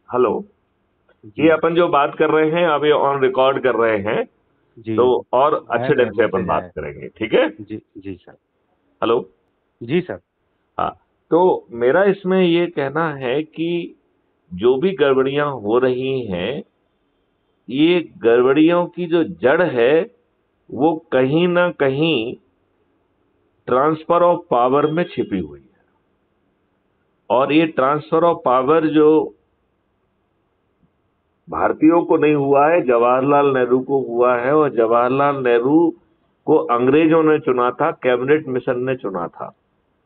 Hello. जी। ये अपन जो बात कर रहे हैं अभी ऑन रिकॉर्ड कर रहे हैं, जी। तो और आया अच्छे मेरा ढंग से अपन मैसेज बात आया। करेंगे, ठीक है। जी जी सर। हेलो। जी सर। हाँ। तो मेरा इसमें ये कहना है कि जो भी गड़बड़ियां हो रही हैं, ये गड़बड़ियों की जो जड़ है वो कहीं ना कहीं ट्रांसफर ऑफ पावर में छिपी हुई है। और ये ट्रांसफर ऑफ पावर जो भारतीयों को नहीं हुआ है, जवाहरलाल नेहरू को हुआ है, और जवाहरलाल नेहरू को अंग्रेजों ने चुना था, कैबिनेट मिशन ने चुना था।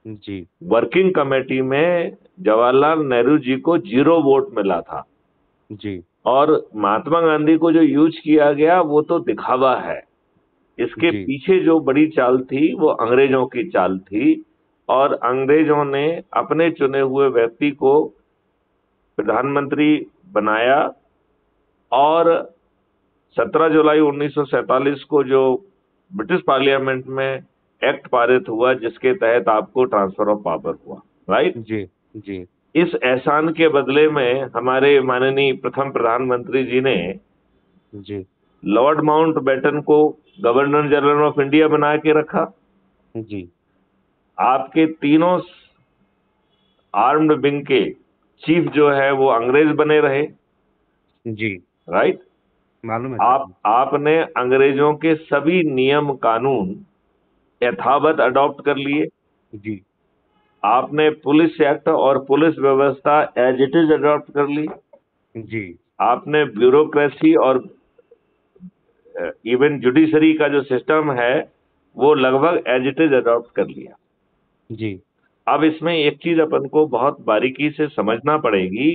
जी वर्किंग कमेटी में जवाहरलाल नेहरू जी को 0 वोट मिला था। जी और महात्मा गांधी को जो यूज किया गया वो तो दिखावा है। इसके जी पीछे जो बड़ी चाल थी वो अंग्रेजों की चाल थी। और अंग्रेजों ने अपने चुने हुए व्यक्ति को प्रधानमंत्री बनाया। और 17 जुलाई 1947 को जो ब्रिटिश पार्लियामेंट में एक्ट पारित हुआ जिसके तहत आपको ट्रांसफर ऑफ पावर हुआ, राइट। जी जी इस एहसान के बदले में हमारे माननीय प्रथम प्रधानमंत्री जी ने जी लॉर्ड माउंटबेटन को गवर्नर जनरल ऑफ इंडिया बना के रखा। जी आपके तीनों आर्म्ड विंग के चीफ जो है वो अंग्रेज बने रहे, जी। राइट। मालूम है सर। आपने अंग्रेजों के सभी नियम कानून यथावत अडॉप्ट कर लिए। जी आपने पुलिस एक्ट और पुलिस व्यवस्था एज इट इज अडॉप्ट कर ली। जी आपने ब्यूरोक्रेसी और इवन जुडिशरी का जो सिस्टम है वो लगभग एज इट इज अडॉप्ट कर लिया। जी अब इसमें एक चीज अपन को बहुत बारीकी से समझना पड़ेगी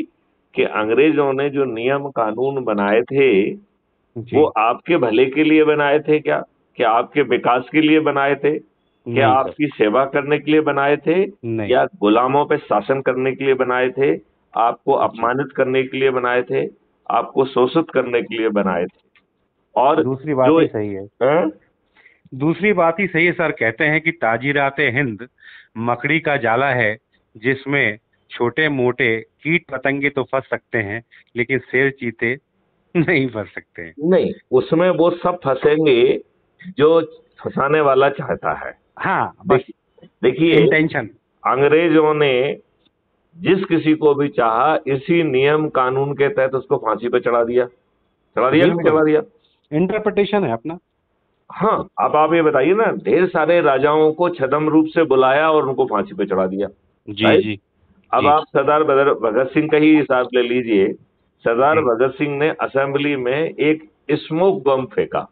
कि अंग्रेजों ने जो नियम कानून बनाए थे वो जी। आपके भले के लिए बनाए थे क्या आपके विकास के लिए बनाए थे, क्या नहीं सर। आपकी सेवा करने के लिए बनाए थे, नहीं। या गुलामों पे शासन करने के लिए बनाए थे, आपको जी। अपमानित करने के लिए बनाए थे, आपको शोषित करने के लिए बनाए थे। और दूसरी जो बात ही सही है। हैं? दूसरी बात ही सही है सर। कहते हैं कि ताजीराते हिंद मकड़ी का जाला है, जिसमें छोटे मोटे कीट पतंगे तो फंस सकते हैं, लेकिन शेर चीते नहीं फंस सकते हैं। नहीं, उसमें वो सब फंसेंगे जो फंसाने वाला चाहता है। हाँ बस। देखिए देखिए, इंटेंशन। अंग्रेजों ने जिस किसी को भी चाहा इसी नियम कानून के तहत उसको फांसी पे चढ़ा दिया कि नहीं बिल्कुल। चढ़ा दिया। इंटरप्रिटेशन है अपना। हाँ, अब आप ये बताइए ना, ढेर सारे राजाओं को छद्म रूप से बुलाया और उनको फांसी पे चढ़ा दिया, जी राइट। जी अब जी आप सरदार भगत सिंह का ही हिसाब ले लीजिए। सरदार जी भगत सिंह ने असेंबली में एक स्मोक बम फेंका।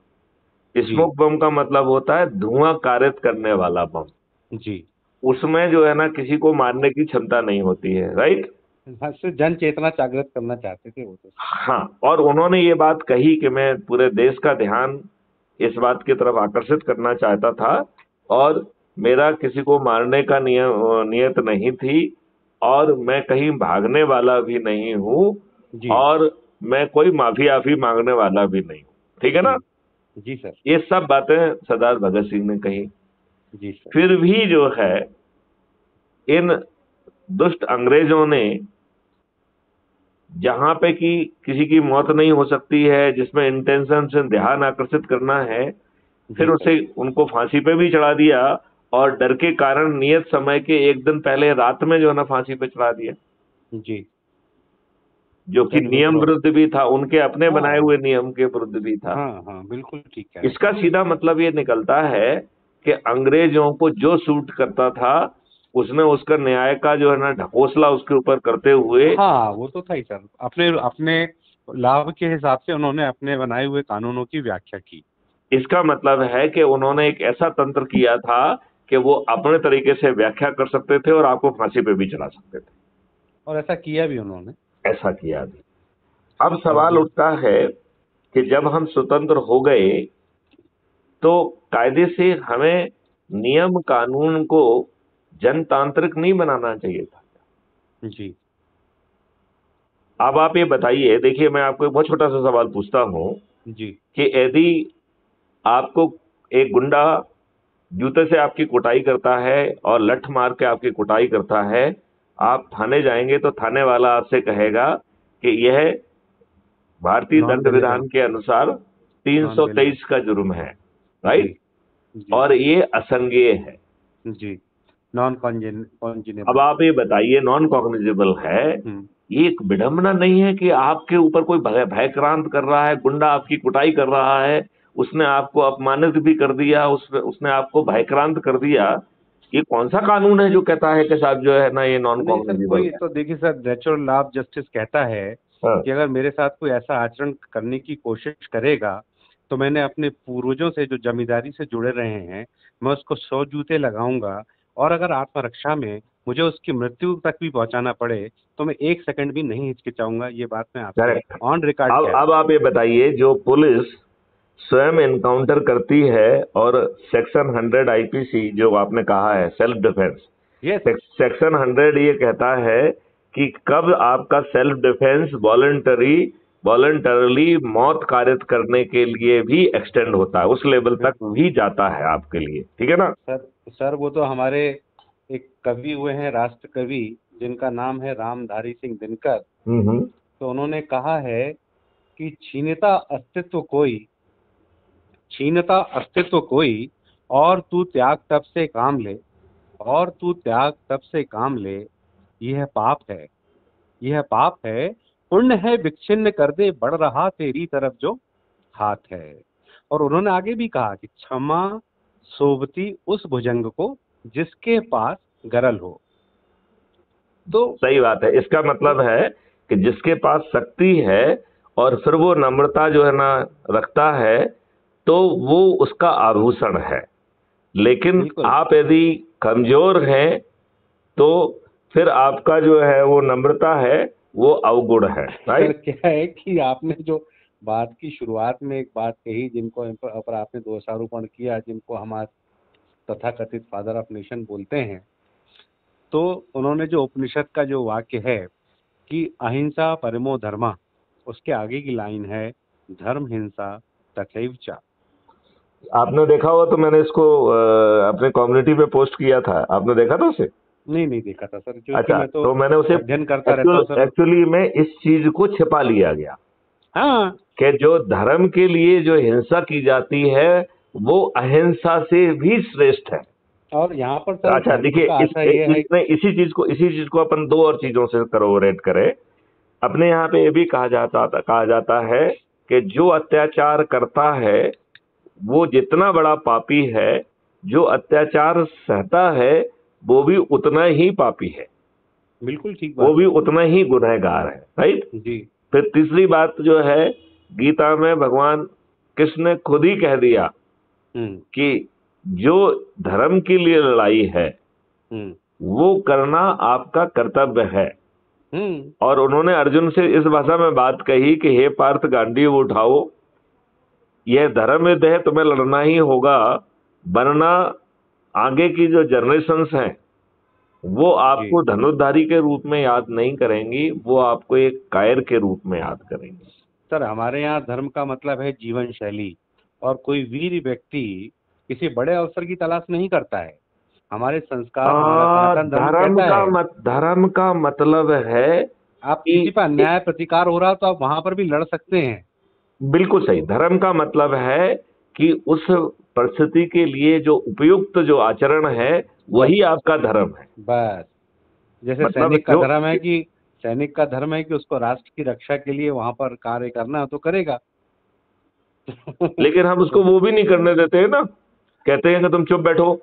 जी स्मोक बम का मतलब होता है धुआं कारित करने वाला बम। जी। उसमें जो है ना किसी को मारने की क्षमता नहीं होती है, राइट। बस जन चेतना जागृत करना चाहते थे वो तो। हाँ, और उन्होंने ये बात कही कि मैं पूरे देश का ध्यान इस बात की तरफ आकर्षित करना चाहता था, और मेरा किसी को मारने का नियत नहीं थी, और मैं कहीं भागने वाला भी नहीं हूं, जी और मैं कोई माफी आफी मांगने वाला भी नहीं हूं, ठीक है जी ना। जी सर। ये सब बातें सरदार भगत सिंह ने कही। जी सर। फिर भी जो है इन दुष्ट अंग्रेजों ने, जहां पे कि किसी की मौत नहीं हो सकती है, जिसमें इंटेंशन से ध्यान आकर्षित करना है, जी फिर सर। उसे उनको फांसी पे भी चढ़ा दिया। और डर के कारण नियत समय के एक दिन पहले रात में जो है ना फांसी पे चढ़ा दिया, जी। जो कि जन नियम विद्रोह। विरुद्ध भी था, उनके अपने बनाए हाँ हुए नियम के विरुद्ध भी था। हाँ हाँ, बिल्कुल ठीक कह रहे हैं इसका सर। सीधा मतलब ये निकलता है कि अंग्रेजों को जो सूट करता था उसने उसका न्याय का जो है ना ढकोसला उसके ऊपर करते हुए। हाँ वो तो था ही सर। अपने अपने लाभ के हिसाब से उन्होंने अपने बनाए हुए कानूनों की व्याख्या की। इसका मतलब है कि उन्होंने एक ऐसा तंत्र किया था कि वो अपने तरीके से व्याख्या कर सकते थे और आपको फांसी पे भी चढ़ा सकते थे। और ऐसा किया भी उन्होंने। ऐसा किया भी। अब और सवाल उठता है कि जब हम स्वतंत्र हो गए तो कायदे से हमें नियम कानून को जनतांत्रिक नहीं बनाना चाहिए था। जी अब आप ये बताइए, देखिए मैं आपको एक बहुत छोटा सा सवाल पूछता हूं जी कि यदि आपको एक गुंडा जूते से आपकी कुटाई करता है और लठ मार के आपकी कुटाई करता है, आप थाने जाएंगे तो थाने वाला आपसे कहेगा कि यह भारतीय नॉन दंड पेनेबल, विधान के अनुसार नॉन पेनेबल 323 का जुर्म है, जी राइट। जी और ये असंज्ञेय है। जी, नॉन अब कॉन्जिनेबल। आप ये बताइए, नॉन कॉग्निजेबल है, हम्म, ये एक विडंबना नहीं है कि आपके ऊपर कोई भयक्रांत कर रहा है, गुंडा आपकी कुटाई कर रहा है, उसने आपको अपमानित भी कर दिया, उसने आपको भयक्रांत कर दिया। ये कौन सा कानून है जो कहता है कि साहब जो है ना ये नॉन नहीं सर, कॉग्निजेबल कोई है? तो देखिए sir, natural law of justice कहता है हाँ, कि अगर मेरे साथ कोई ऐसा आचरण करने की कोशिश करेगा तो मैंने अपने पूर्वजों से जो जमींदारी से जुड़े रहे हैं, मैं उसको 100 जूते लगाऊंगा, और अगर आत्मरक्षा में मुझे उसकी मृत्यु तक भी पहुंचाना पड़े तो मैं 1 सेकंड भी नहीं हिचकिचाऊंगा। ये बात मैं आपसे करेक्ट। ऑन रिकॉर्ड कह रहा अब हूँ। आप ये बताइए, जो पुलिस स्वयं एनकाउंटर करती है और सेक्शन 100 आईपीसी जो आपने कहा है सेल्फ डिफेंस, यस, सेक्शन 100 ये कहता है कि कब आपका सेल्फ डिफेंस वॉलंटरली मौत कारित करने के लिए भी एक्सटेंड होता है, उस लेवल तक भी जाता है आपके लिए, ठीक है ना? सर। सर वो तो हमारे एक कवि हुए हैं, राष्ट्र कवि, जिनका नाम है रामधारी सिंह दिनकर। हम्म। तो उन्होंने कहा है कि छीनता अस्तित्व कोई, और तू त्याग तब से काम ले, और तू त्याग तब से काम ले, यह पाप है, यह पाप है, पुण्य है विच्छिन्न कर दे बढ़ रहा तेरी तरफ जो हाथ है। और उन्होंने आगे भी कहा कि क्षमा सोबती उस भुजंग को जिसके पास गरल हो। तो सही बात है। इसका मतलब है कि जिसके पास शक्ति है और फिर वो नम्रता जो है ना रखता है, तो वो उसका आभूषण है। लेकिन बिल्कुल आप यदि कमजोर हैं तो फिर आपका जो है वो नम्रता है वो अवगुण है, सर, राइट। क्या है कि आपने जो बात की शुरुआत में एक बात कही, जिनको इन पर आपने दोषारोपण किया, जिनको हम आज तथाकथित फादर ऑफ नेशन बोलते हैं, तो उन्होंने जो उपनिषद का जो वाक्य है कि अहिंसा परमो धर्मा, उसके आगे की लाइन है धर्म हिंसा तथैव च। आपने देखा हो तो मैंने इसको अपने कम्युनिटी पे पोस्ट किया था, आपने देखा था उसे? नहीं, नहीं देखा था सर, क्योंकि अच्छा, मैं तो तो मैंने उसे अध्ययन करता रहता हूँ सर। एक्चुअली में इस चीज को छिपा लिया गया हाँ, कि जो धर्म के लिए जो हिंसा की जाती है वो अहिंसा से भी श्रेष्ठ है। और यहाँ पर सर अच्छा धर्म देखिए, का आशय ये है। इसमें इसी चीज को अपन दो और चीजों से करोबरेट करें। अपने यहाँ पे ये भी कहा जाता है कि जो अत्याचार करता है वो जितना बड़ा पापी है, जो अत्याचार सहता है वो भी उतना ही पापी है, बिल्कुल ठीक वो बात भी है। उतना ही गुनहगार है, राइट। जी। फिर तीसरी बात जो है, गीता में भगवान कृष्ण ने खुद ही कह दिया हम्म कि जो धर्म के लिए लड़ाई है हम्म वो करना आपका कर्तव्य है। हम्म और उन्होंने अर्जुन से इस भाषा में बात कही कि हे पार्थ, गांडीव उठाओ, यह धर्म युद्ध है, तुम्हें लड़ना ही होगा, वरना आगे की जो जनरेशन्स हैं वो जी आपको धनुर्धारी के रूप में याद नहीं करेंगी, वो आपको एक कायर के रूप में याद करेंगी। सर, हमारे यहाँ धर्म का मतलब है जीवन शैली, और कोई वीर व्यक्ति किसी बड़े अवसर की तलाश नहीं करता है। हमारे संस्कार, हमारा सनातन धर्म कहता है धर्म का मतलब है आप कि किसी पर अन्याय प्रतिकार हो रहा तो आप वहां पर भी लड़ सकते हैं। बिल्कुल सही, धर्म का मतलब है कि उस परिस्थिति के लिए जो उपयुक्त जो आचरण है बस वही आपका धर्म है। बस, जैसे मतलब सैनिक का जो धर्म है कि उसको राष्ट्र की रक्षा के लिए वहां पर कार्य करना है तो करेगा। लेकिन हम उसको तो वो भी नहीं करने देते हैं ना, कहते हैं कि तुम चुप बैठो,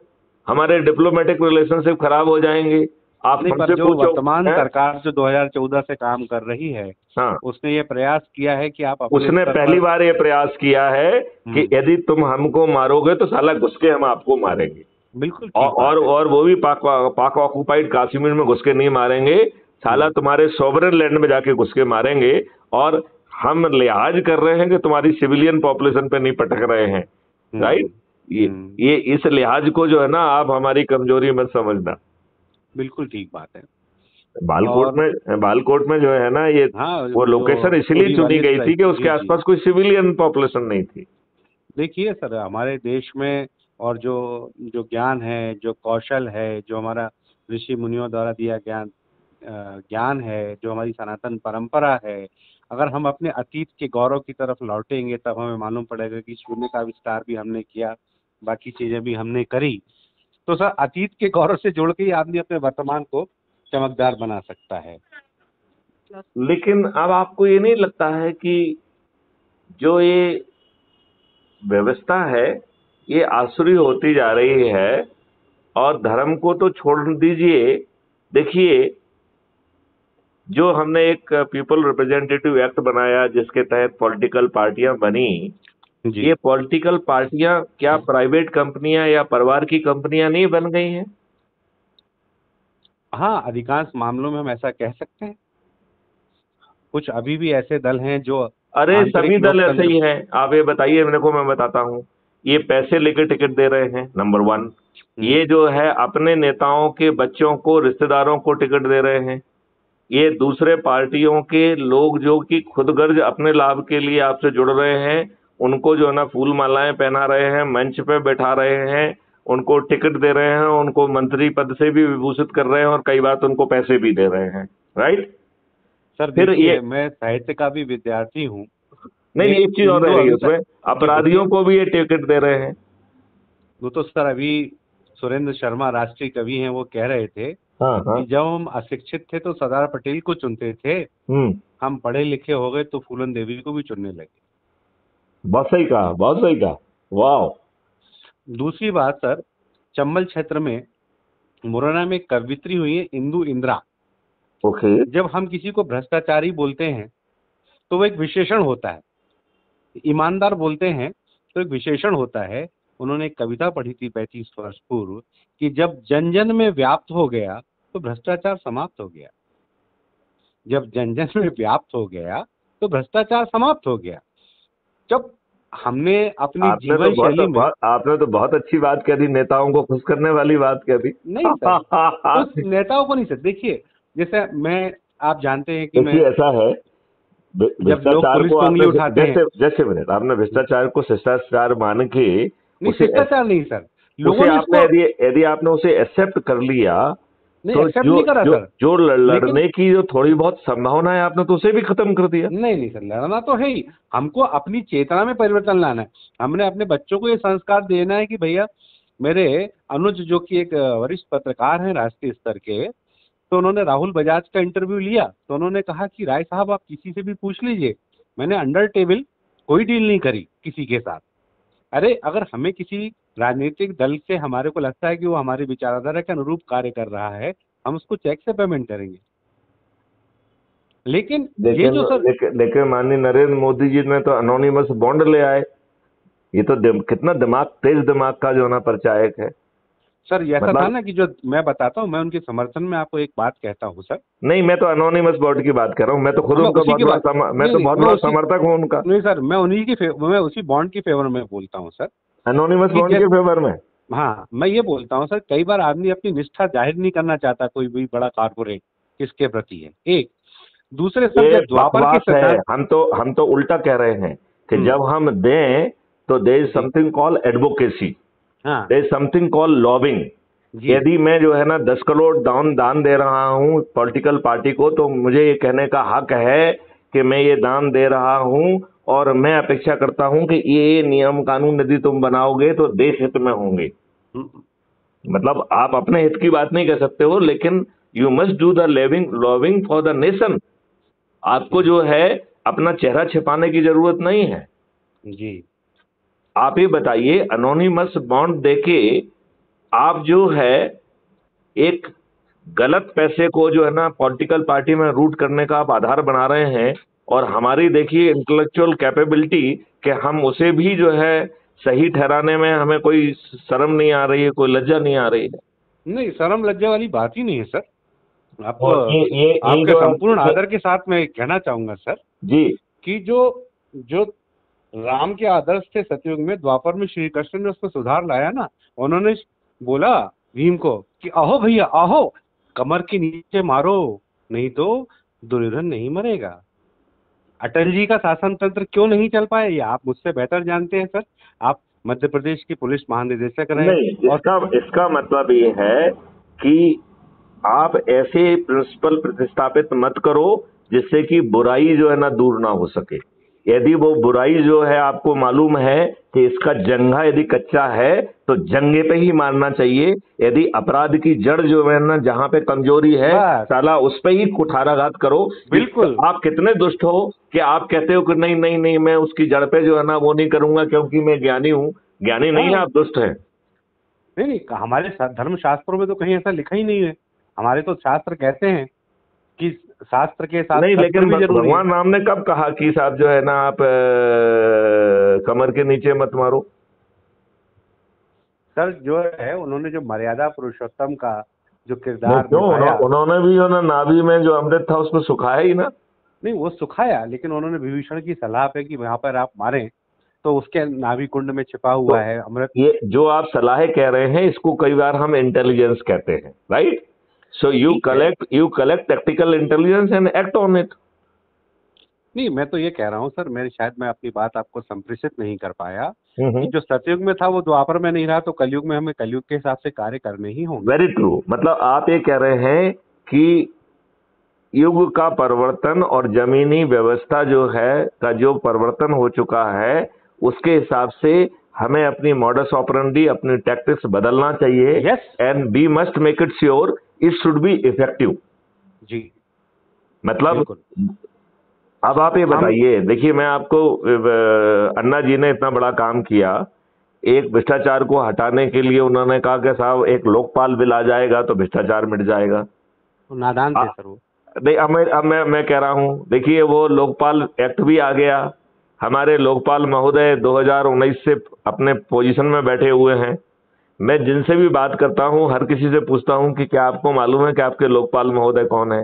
हमारे डिप्लोमेटिक रिलेशनशिप खराब हो जाएंगे, आप नहीं, पर हमसे जो पूछो वर्तमान है? सरकार जो 2014 से काम कर रही है, हाँ, उसने ये प्रयास किया है कि आप अपने उसने स्तर पहली पर। बार ये प्रयास किया है कि हम्म, यदि तुम हमको मारोगे तो साला घुस के हम आपको मारेंगे। बिल्कुल ठीक बात है। और वो भी पाक ऑक्युपाइड कश्मीर में घुस के नहीं मारेंगे, साला हम्म तुम्हारे सॉवरेन लैंड में जाके घुस के मारेंगे। और हम लिहाज कर रहे हैं कि तुम्हारी सिविलियन पॉपुलेशन पे नहीं पटक रहे हैं, हम्म राइट। ये हम्म, ये इस लिहाज को जो है ना आप हमारी कमजोरी मत समझना। बिल्कुल ठीक बात है। और बालकोट में जो है ना ये हाँ, वो वो जो लोकेशन इसलिए उरी चुनी वाले गई थी स्ट्राइक, कि उसके जी जी। आसपास कोई सिविलियन पॉपुलेशन नहीं थी। देखिए सर, हमारे देश में और जो जो ज्ञान है, जो कौशल है, जो हमारा ऋषि मुनियों द्वारा दिया ज्ञान, ज्ञान है, जो हमारी सनातन परंपरा है, अगर हम अपने अतीत के गौरव की तरफ लौटेंगे तब हमें मालूम पड़ेगा कि शून्य का विस्तार भी हमने किया, बाकी चीजें भी हमने करी। तो सर अतीत के गौरव से जोड़ के ही आदमी अपने वर्तमान को चमकदार बना सकता है। लेकिन अब आपको ये नहीं लगता है कि जो ये व्यवस्था है ये आसुरी होती जा रही है? और धर्म को तो छोड़ दीजिए, देखिए जो हमने एक पीपल रिप्रेजेंटेटिव एक्ट बनाया जिसके तहत पॉलिटिकल पार्टियां बनी, जी ये पॉलिटिकल पार्टियां क्या प्राइवेट कंपनियां या परिवार की कंपनियां नहीं बन गई हैं? हाँ, अधिकांश मामलों में हम ऐसा कह सकते हैं। कुछ अभी भी ऐसे दल हैं जो अरे आंतरिक सभी दल ऐसे लोकतंत्र। ही हैं। आप ये बताइए मेरे को, मैं बताता हूँ। ये पैसे लेकर टिकट दे रहे हैं, नंबर वन। ये जो है अपने नेताओं के बच्चों को, रिश्तेदारों को टिकट दे रहे हैं। ये दूसरे पार्टियों के लोग जो कि खुदगर्ज अपने लाभ के लिए आपसे जुड़ रहे हैं, उनको जो है ना फूल मालाएं पहना रहे हैं, मंच पे बैठा रहे हैं, उनको टिकट दे रहे हैं, उनको मंत्री पद से भी विभूषित कर रहे हैं और कई बार तो उनको पैसे भी दे रहे हैं, राइट? सर फिर ये देखिए, मैं साहित्य का भी विद्यार्थी हूँ। नहीं, एक चीज और हिंदू रह गई अनुसार उसमें, अपराधियों को भी ये टिकट दे रहे हैं। वो तो सर अभी सुरेंद्र शर्मा राष्ट्रीय कवि हैं, वो कह रहे थे हाँ हाँ। कि जब हम अशिक्षित थे तो सरदार पटेल को चुनते थे, हम पढ़े लिखे हो गए तो फूलन देवी को भी चुनने लगे। बहुत सही कहा, बहुत सही कहा, वाह। दूसरी बात सर, चंबल क्षेत्र में मुरैना में एक कवियत्री हुई है इंदु इंदिरा। ओके। जब हम किसी को भ्रष्टाचारी बोलते हैं तो वो एक विशेषण होता है, ईमानदार बोलते हैं तो एक विशेषण होता है। उन्होंने एक कविता पढ़ी थी 35 वर्ष पूर्व कि जब जन जन में व्याप्त हो गया तो भ्रष्टाचार समाप्त हो गया। जब जन जन में व्याप्त हो गया तो भ्रष्टाचार समाप्त हो गया। जब हमने अपनी जीवन शैली में, आपने तो बहुत अच्छी बात कह दी, नेताओं को खुश करने वाली बात कह दी। नहीं सर, उस नेताओं को नहीं सर। देखिए, जैसे मैं, आप जानते हैं कि मैं, ऐसा है, भ्रष्टाचार को आपने जैसे मिनट आपने भ्रष्टाचार को शिष्टाचार मान के, नहीं शिष्टाचार नहीं सर, उसे आपने यदि आपने उसे एक्सेप्ट कर लिया तो एक्सेप्ट नहीं करा सर। जो लड़ने की जो थोड़ी बहुत संभावना है आपने तो उसे भी खत्म कर दिया। नहीं सर, लड़ना तो है ही। हमको अपनी चेतना में परिवर्तन लाना है। हमने अपने बच्चों को ये संस्कार देना है कि भैया, मेरे अनुज जो कि एक वरिष्ठ पत्रकार हैं राष्ट्रीय स्तर के, तो उन्होंने राहुल बजाज का इंटरव्यू लिया तो उन्होंने कहा कि राय साहब आप किसी से भी पूछ लीजिए, मैंने अंडर टेबल कोई डील नहीं करी किसी के साथ। अरे अगर हमें किसी राजनीतिक दल से हमारे को लगता है कि वो हमारी विचारधारा के अनुरूप कार्य कर रहा है, हम उसको चेक से पेमेंट करेंगे। लेकिन ये जो सर, लेकिन माननीय नरेंद्र मोदी जी ने तो अनोनिमस बॉन्ड ले आए। ये तो कितना दिमाग, तेज दिमाग का जो ना परिचायक है सर। ये ऐसा था ना कि जो मैं बताता हूँ, मैं उनके समर्थन में आपको एक बात कहता हूँ सर। नहीं, मैं तो अनोनिमस बॉन्ड की बात कर रहा हूँ। मैं तो खुद उनका बहुत बड़ा समर्थक हूँ उनका। नहीं सर, मैं उसी बॉन्ड के फेवर में बोलता हूँ सर, अनोनिमस बॉन्ड के फेवर में। हाँ, मैं ये बोलता हूँ सर, कई बार आदमी अपनी निष्ठा जाहिर नहीं करना चाहता कोई भी बड़ा कारपोरेट किसके प्रति है। एक दूसरे सर, जब द्वापर की है, हम तो उल्टा कह रहे हैं कि जब हम दें तो there is something call advocacy, there is something call lobbying. यदि मैं जो है ना 10 करोड़ दान दे रहा हूँ पॉलिटिकल पार्टी को, तो मुझे ये कहने का हक है कि मैं ये दान दे रहा हूँ और मैं अपेक्षा करता हूँ कि ये नियम कानून यदि तुम बनाओगे तो देश हित में होंगे। मतलब आप अपने हित की बात नहीं कर सकते हो, लेकिन you must do the lobbying for the nation. आपको जो है अपना चेहरा छिपाने की जरूरत नहीं है जी। आप ये बताइए, अनोनिमस बॉन्ड देके आप जो है एक गलत पैसे को जो है ना पॉलिटिकल पार्टी में रूट करने का आप आधार बना रहे हैं, और हमारी देखिए इंटेलेक्चुअल कैपेबिलिटी कि हम उसे भी जो है सही ठहराने में हमें कोई शर्म नहीं आ रही है, कोई लज्जा नहीं आ रही है। नहीं, शर्म लज्जा वाली बात ही नहीं है सर। आपको आपके संपूर्ण आदर के साथ मैं कहना चाहूंगा सर जी कि जो राम के आदर्श थे सतयुग में, द्वापर में श्री कृष्ण ने उसमें सुधार लाया ना। उन्होंने बोला भीम को कि आहो भैया आहो, कमर के नीचे मारो, नहीं तो दुर्योधन नहीं मरेगा। अटल जी का शासन तंत्र क्यों नहीं चल पाया, ये आप मुझसे बेहतर जानते हैं सर। आप मध्य प्रदेश के पुलिस महानिदेशक रहे। नहीं, इसका मतलब ये है कि आप ऐसे प्रिंसिपल प्रतिस्थापित मत करो जिससे कि बुराई जो है ना दूर ना हो सके। यदि वो बुराई जो है आपको मालूम है कि इसका जंघा यदि कच्चा है तो जंगे पे ही मारना चाहिए। यदि अपराध की जड़ जो है ना जहां पे कमजोरी है बस साला उस पे ही कुठाराघात करो। बिल्कुल। आप कितने दुष्ट हो कि आप कहते हो कि नहीं नहीं नहीं मैं उसकी जड़ पे जो है ना वो नहीं करूंगा क्योंकि मैं ज्ञानी हूं। ज्ञानी नहीं है, हाँ, आप दुष्ट हैं। नहीं नहीं, हमारे धर्म शास्त्रों में तो कहीं ऐसा लिखा ही नहीं है। हमारे तो शास्त्र कहते हैं कि शास्त्र के साथ नहीं, सत्य लेकिन भी जरूरी है। भगवान राम ने कब कहा कि साहब जो है ना आप कमर के नीचे मत मारो? सर जो है उन्होंने जो मर्यादा पुरुषोत्तम का जो नहीं किरदार क्यों, निभाया, उन्होंने भी जो ना नाभि में जो अमृत था उसमें सुखाया ही ना। नहीं वो सुखाया, लेकिन उन्होंने विभीषण की सलाह पे कि वहां पर आप मारें, तो उसके नाभि कुंड में छिपा तो हुआ है अमृत। ये जो आप सलाहें कह रहे हैं इसको कई बार हम इंटेलिजेंस कहते हैं, राइट? सो ठीक है, you collect technical intelligence and act on it. नहीं मैं तो ये कह रहा हूँ सर, मेरे शायद मैं अपनी बात आपको संप्रेषित नहीं कर पाया कि वेरी जो सतयुग में था वो द्वापर में नहीं रहा, तो कलयुग में हमें कलयुग के हिसाब से कार्य करने ही होंगे। ट्रू। मतलब आप ये कह रहे हैं कि युग का परिवर्तन और जमीनी व्यवस्था जो है का जो परिवर्तन हो चुका है उसके हिसाब से हमें अपनी मॉडस ऑपरेंडी अपनी टैक्टिक्स बदलना चाहिए। Yes. And we must make it sure it should be effective. जी मतलब बिल्कुल। अब आप ये हम बताइए, देखिए मैं आपको अन्ना जी ने इतना बड़ा काम किया। एक भ्रष्टाचार को हटाने के लिए उन्होंने कहा कि साहब एक लोकपाल बिल आ जाएगा तो भ्रष्टाचार मिट जाएगा। तो नादान थे सर वो। नहीं, अब मैं कह रहा हूं, देखिए वो लोकपाल एक्ट भी आ गया। हमारे लोकपाल महोदय 2019 से अपने पोजीशन में बैठे हुए हैं। मैं जिनसे भी बात करता हूं हर किसी से पूछता हूं कि क्या आपको मालूम है कि आपके लोकपाल महोदय कौन है?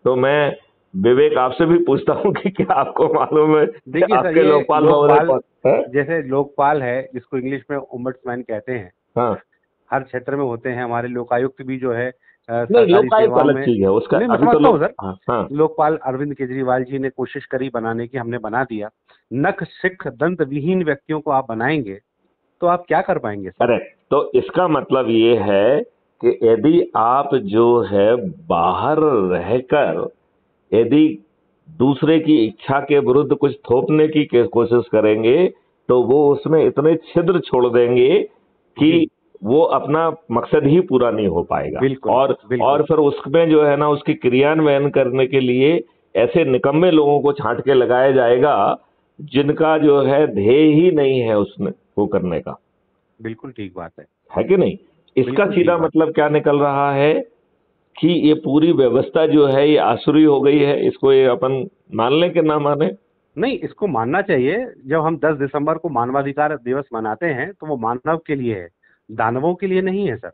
तो मैं विवेक आपसे भी पूछता हूं कि क्या आपको मालूम है कि देखिए सर, आपके ये लोकपाल महोदय लोकपाल, कौन है? जैसे लोकपाल है जिसको इंग्लिश में ओम्बड्समैन कहते हैं, हाँ। हर क्षेत्र में होते हैं। हमारे लोकायुक्त भी जो है नहीं, सरकारी लोकायुक्त सेवाओं अलग में। चीज है उसका, नहीं मैं अभी तो समझता हूँ लोग, सर। हाँ हाँ। लोकपाल अरविंद केजरीवाल जी ने कोशिश करी बनाने की, हमने बना दिया। नख सिख दंत विहीन व्यक्तियों को आप बनाएंगे तो आप क्या कर पाएंगे सर? करेक्ट। तो इसका मतलब ये है कि यदि आप जो है बाहर रहकर यदि दूसरे की इच्छा के विरुद्ध कुछ थोपने की कोशिश करेंगे तो वो उसमें इतने छिद्र छोड़ देंगे कि जी वो अपना मकसद ही पूरा नहीं हो पाएगा। बिल्कुल और बिल्कुल। फिर उसमें जो है ना उसकी क्रियान्वयन करने के लिए ऐसे निकम्मे लोगों को छांट के लगाया जाएगा जिनका जो है ध्येय ही नहीं है उसने वो करने का। बिल्कुल ठीक बात है कि नहीं? इसका बिल्कुल सीधा ठीक बात। मतलब क्या निकल रहा है कि ये पूरी व्यवस्था जो है ये आसुरी हो गई है। इसको ये अपन मान लें कि ना माने? नहीं, इसको मानना चाहिए। जब हम 10 दिसंबर को मानवाधिकार दिवस मनाते हैं तो वो मानव के लिए है, दानवों के लिए नहीं है सर।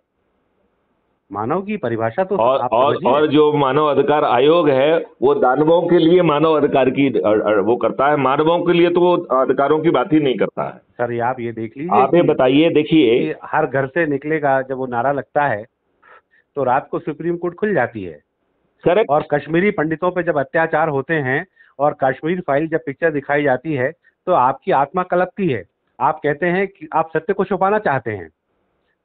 मानव की परिभाषा तो आप समझिए। और जो मानव अधिकार आयोग है वो दानवों के लिए मानव अधिकार की वो करता है, मानवों के लिए तो वो अधिकारों की बात ही नहीं करता है। सर ये आप ये देख लीजिए आप ये बताइए, देखिए। कि हर घर से निकलेगा जब वो नारा लगता है तो रात को सुप्रीम कोर्ट खुल जाती है। करेक्ट। और कश्मीरी पंडितों पे जब अत्याचार होते हैं और कश्मीर फाइल जब पिक्चर दिखाई जाती है तो आपकी आत्मा कलपती है। आप कहते हैं कि आप सत्य को छुपाना चाहते हैं।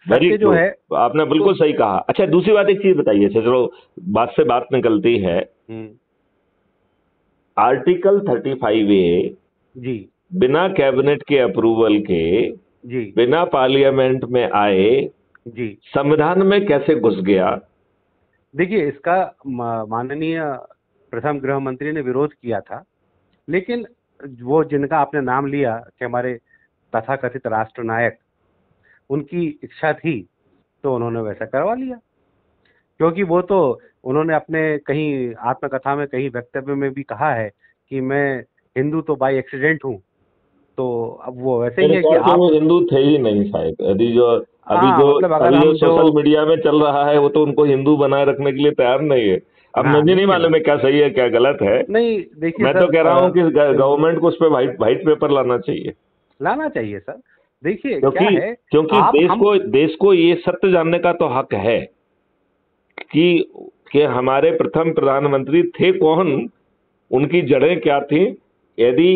वेरी सत्य जो ट्रू। है आपने तो बिल्कुल सही कहा। अच्छा, दूसरी बात एक चीज बताइए, चलो बात से बात निकलती है। आर्टिकल 35A जी बिना कैबिनेट के अप्रूवल के जी बिना पार्लियामेंट में आए जी। संविधान में कैसे घुस गया? देखिए इसका माननीय प्रथम गृह मंत्री ने विरोध किया था, लेकिन वो जिनका आपने नाम लिया कि हमारे तथाकथित राष्ट्रनायक, उनकी इच्छा थी तो उन्होंने वैसा करवा लिया। क्योंकि वो तो उन्होंने अपने कहीं आत्मकथा में कहीं वक्तव्य में भी कहा है कि मैं हिंदू तो बाय एक्सीडेंट हूँ। तो अब वो वैसे ही मेरे है कि ख्याल से वो आप, हिंदू थे ही नहीं शायद। अभी जो अभी हाँ जो मतलब अगर अभी जो हम जो, सोशल मीडिया में चल रहा है वो तो उनको हिंदू बनाए रखने के लिए तैयार नहीं है। अब हाँ मुझे नहीं नहीं है मालूम ना। है क्या सही है क्या गलत है। नहीं देखिए मैं तो सर, कह रहा हूँ कि गवर्नमेंट को उस पर व्हाइट पेपर लाना चाहिए। लाना चाहिए सर। देखिए क्या क्योंकि है, क्योंकि आप हम, देश को ये सत्य जानने का तो हक है कि हमारे प्रथम प्रधानमंत्री थे कौन, उनकी जड़ें क्या थी। यदि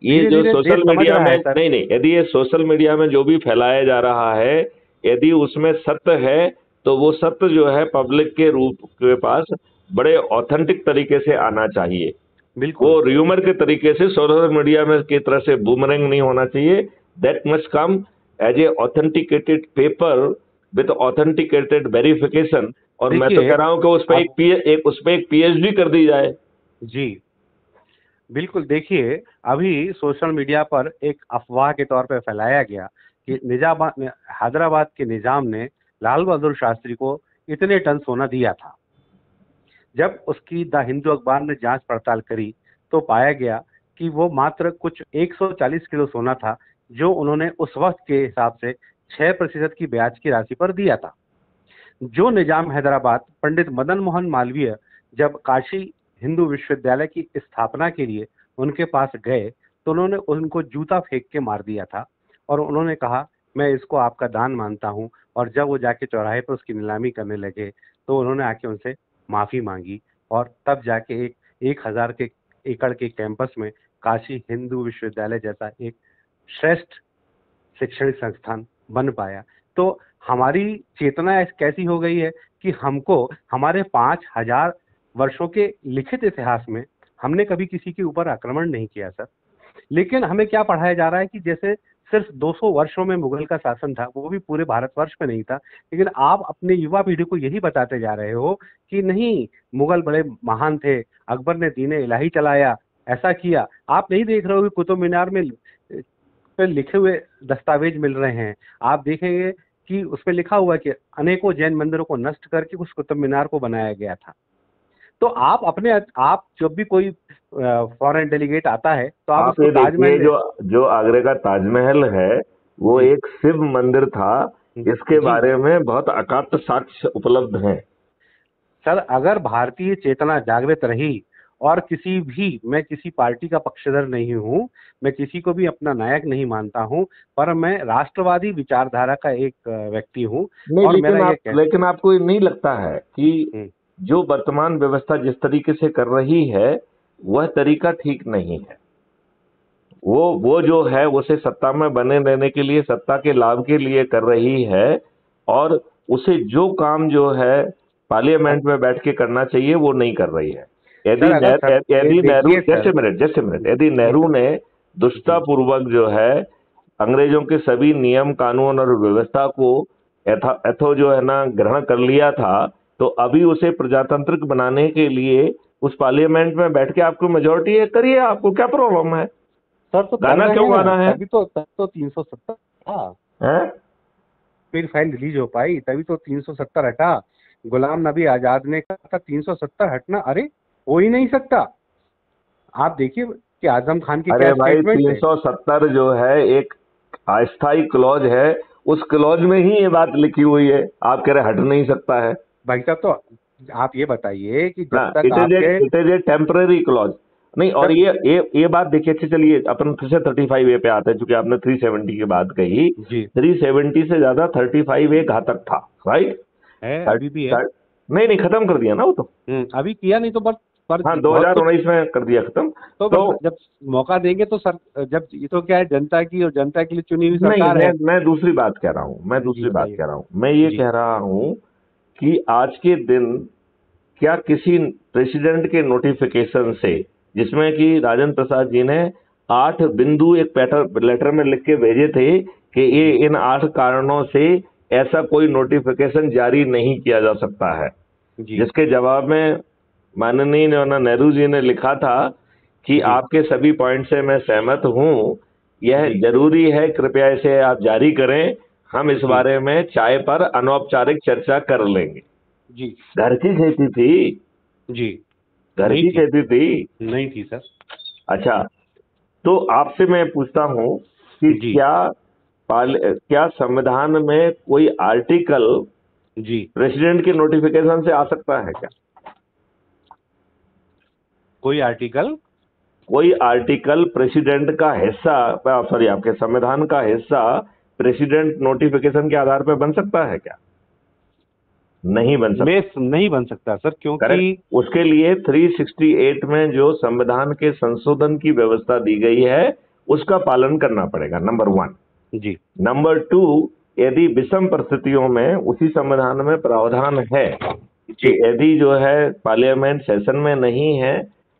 ये धीरे जो धीरे देश सोशल समझ मीडिया रहा में, है सर। नहीं नहीं, यदि ये सोशल मीडिया में जो भी फैलाया जा रहा है यदि उसमें सत्य है तो वो सत्य जो है पब्लिक के रूप के पास बड़े ऑथेंटिक तरीके से आना चाहिए। बिल्कुल वो र्यूमर के तरीके से सोशल मीडिया में की तरह से बूमरैंग नहीं होना चाहिए। That must come as a authenticated paper with authenticated verification. और मैं तो देखिए कह रहा हूं कि अब उस पे एक पीएचडी कर दी जाए। जी बिल्कुल, देखिए अभी सोशल मीडिया पर एक अफवाह के तौर पे फैलाया गया कि हैदराबाद के निजाम ने लाल बहादुर शास्त्री को इतने टन सोना दिया था। जब उसकी द हिंदू अखबार ने जांच पड़ताल करी तो पाया गया कि वो मात्र कुछ 140 किलो सोना था, जो उन्होंने उस वक्त के हिसाब से 6% की ब्याज की राशि पर दिया था। जो निजाम हैदराबाद पंडित मदन मोहन मालवीय जब काशी हिंदू विश्वविद्यालय की स्थापना के लिए उनके पास गए तो उन्होंने उनको जूता फेंक के मार दिया था और उन्होंने कहा मैं इसको आपका दान मानता हूं। और जब वो जाके चौराहे पर उसकी नीलामी करने लगे तो उन्होंने आके उनसे माफी मांगी और तब जाके एक 1000 के एकड़ के कैंपस में काशी हिंदू विश्वविद्यालय जैसा एक श्रेष्ठ शैक्षणिक संस्थान बन पाया। तो हमारी चेतना कैसी हो गई है कि हमको हमारे 5000 वर्षों के लिखित इतिहास में हमने कभी किसी के ऊपर आक्रमण नहीं किया सर। लेकिन हमें क्या पढ़ाया जा रहा है कि जैसे सिर्फ 200 वर्षों में मुगल का शासन था, वो भी पूरे भारतवर्ष में नहीं था। लेकिन आप अपने युवा पीढ़ी को यही बताते जा रहे हो कि नहीं, मुगल बड़े महान थे, अकबर ने दीन इलाही चलाया, ऐसा किया। आप नहीं देख रहे हो कि कुतुब मीनार में पे लिखे हुए दस्तावेज मिल रहे हैं। आप देखेंगे कि उसमें लिखा हुआ है कि अनेकों जैन मंदिरों को नष्ट करके उस कुतुब मीनार को बनाया गया था। तो आप जब भी कोई फॉरेन डेलीगेट आता है तो आप आप उसको ये देखिए, ताजमहल जो आगरे का ताजमहल है वो जी एक शिव मंदिर था। इसके जी बारे में बहुत अकाट्य साक्ष्य उपलब्ध हैं। सर, अगर भारतीय चेतना जागृत रही और मैं किसी पार्टी का पक्षधर नहीं हूं, मैं किसी को भी अपना नायक नहीं मानता हूं, पर मैं राष्ट्रवादी विचारधारा का एक व्यक्ति हूं। नहीं, और मेरा ये कह लेकिन आपको ये नहीं लगता है कि हम्म, जो वर्तमान व्यवस्था जिस तरीके से कर रही है वह तरीका ठीक नहीं है। वो जो है उसे सत्ता में बने रहने के लिए, सत्ता के लाभ के लिए कर रही है। और उसे जो काम जो है पार्लियामेंट में बैठ के करना चाहिए वो नहीं कर रही है। सर अगर सर ये यदि नेहरू, देखिए सर जस्ट ए मिनट, यदि जी नेहरू सर ने दुष्टापूर्वक जो है अंग्रेजों के सभी नियम कानून और व्यवस्था को यथो जो है ना ग्रहण कर लिया था, तो अभी उसे प्रजातांत्रिक बनाने के लिए उस पार्लियामेंट में बैठ के आपको मेजोरिटी है, करिए, आपको क्या प्रॉब्लम है? सर तो कर गाना रहे क्यों हैं ना, गाना है? तभी तो 370 था, हैं? फिर फाइल रिलीज हो पाई, तभी तो 370 हटा। गुलाम नबी आजाद ने कहा था 370 हटना, अरे हो ही नहीं सकता। आप देखिए कि आजम खान के अरे क्या भाई, स्टेटमेंट थे। 370 जो है एक अस्थाई क्लॉज है। उस क्लॉज में ही ये बात लिखी हुई है, आप कह रहे हट नहीं सकता है भाई साहब, तो आप ये बताइए कि ना। जब तक आपके it is a temporary clause. नहीं, और सर ये बात देखिए। अच्छा, चलिए अपन फिर से 35 ए पे आते हैं, चूंकि आपने 370 की बात कही। जी 370 से ज्यादा 35 ए घातक था, राइट? है, अभी भी है। नहीं नहीं, खत्म कर दिया ना वो तो। अभी किया नहीं तो पर हाँ, बहुत कुछ। 2019 में कर दिया खत्म। तो तो बस जब मौका देंगे तो सर, जब ये तो क्या है, जनता की और जनता के लिए चुनी हुई नहीं, सरकार है। मैं दूसरी बात कह रहा हूँ। जी बताइए। मैं ये जी कह रहा हूँ कि आज के दिन क्या किसी प्रेसिडेंट के नोटिफिकेशन से, जिसमें कि राजेंद्र प्रसाद जी ने 8 बिंदु एक लेटर में लिख के भेजे थे कि ये इन 8 कारणों से ऐसा कोई नोटिफिकेशन जारी नहीं किया जा सकता है, जी जिसके जवाब में माननीय नेहरू जी ने लिखा था कि जी आपके सभी पॉइंट से मैं सहमत हूं, यह जी जरूरी है, कृपया इसे आप जारी करें, हम इस जी बारे में चाय पर अनौपचारिक चर्चा कर लेंगे। जी घर की खेती थी, जी घर नहीं की थी, खेती थी। नहीं थी सर। अच्छा, तो आपसे मैं पूछता हूं कि जी क्या संविधान में कोई आर्टिकल जी प्रेसिडेंट के नोटिफिकेशन से आ सकता है क्या? कोई आर्टिकल प्रेसिडेंट का हिस्सा, सॉरी, आपके संविधान का हिस्सा प्रेसिडेंट नोटिफिकेशन के आधार पर बन सकता है क्या? नहीं बन सकता। में नहीं बन सकता सर, क्योंकि करेक्ट। उसके लिए 368 में जो संविधान के संशोधन की व्यवस्था दी गई है उसका पालन करना पड़ेगा, नंबर 1। जी नंबर 2, यदि विषम परिस्थितियों में उसी संविधान में प्रावधान है कि जी यदि जो है पार्लियामेंट सेशन में नहीं है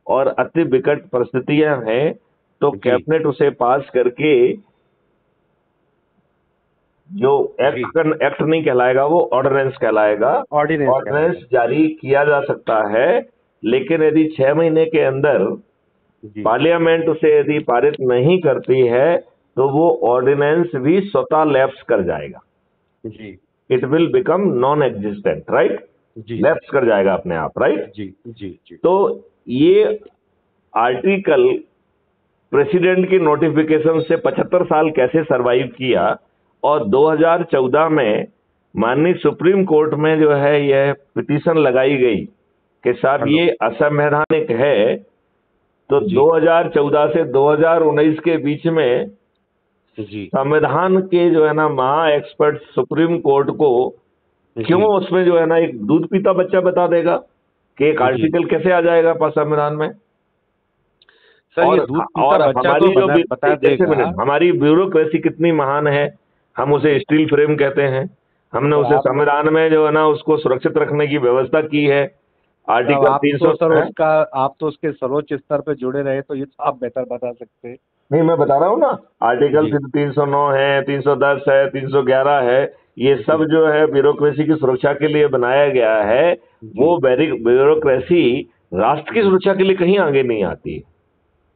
और अति विकट परिस्थितियां हैं तो जी कैबिनेट उसे पास करके जो जी एक्ट नहीं कहलाएगा, वो ऑर्डिनेंस कहलाएगा। ऑर्डिनेंस ऑर्डिनेंस कहलाएगा। जारी किया जा सकता है, लेकिन यदि 6 महीने के अंदर जी पार्लियामेंट उसे यदि पारित नहीं करती है तो वो ऑर्डिनेंस भी स्वतः लैप्स कर जाएगा। जी it will become non existent, right? जी सर। लैप्स कर जाएगा अपने आप, राइट? जी जी जी तो ये आर्टिकल प्रेसिडेंट की नोटिफिकेशन से 75 साल कैसे सरवाइव किया, और 2014 में माननीय सुप्रीम कोर्ट में जो है यह पिटीशन लगाई गई कि साहब हेलो। ये असंवैधानिक है, तो जी 2014 से 2019 के बीच में जी संविधान के जो है ना महा एक्सपर्ट सुप्रीम कोर्ट को क्यों जी उसमें जो है ना एक दूध पीता बच्चा बता देगा कि एक जी आर्टिकल कैसे आ जाएगा संविधान में। सर, ये और दूध पीता और बच्चा हमारी तो जो बता एक देगा। मिनट, हमारी ब्यूरोक्रेसी कितनी महान है, हम उसे जी स्टील फ्रेम कहते हैं। हमने तो उसे आप संविधान में जो है ना उसको सुरक्षित रखने की व्यवस्था की है। तब आर्टिकल आप 300 तो सर है? उसका आप तो उसके सर्वोच्च स्तर पे जुड़े रहे, तो ये तो आप बेहतर बता सकते हैं। नहीं, मैं बता रहा हूँ ना, आर्टिकल जी 309 है, 310 है, 311 है, ये सब जी जो है ब्यूरोक्रेसी की सुरक्षा के लिए बनाया गया है। जी वो ब्यूरोक्रेसी राष्ट्र की जी सुरक्षा के लिए कहीं आगे नहीं आती,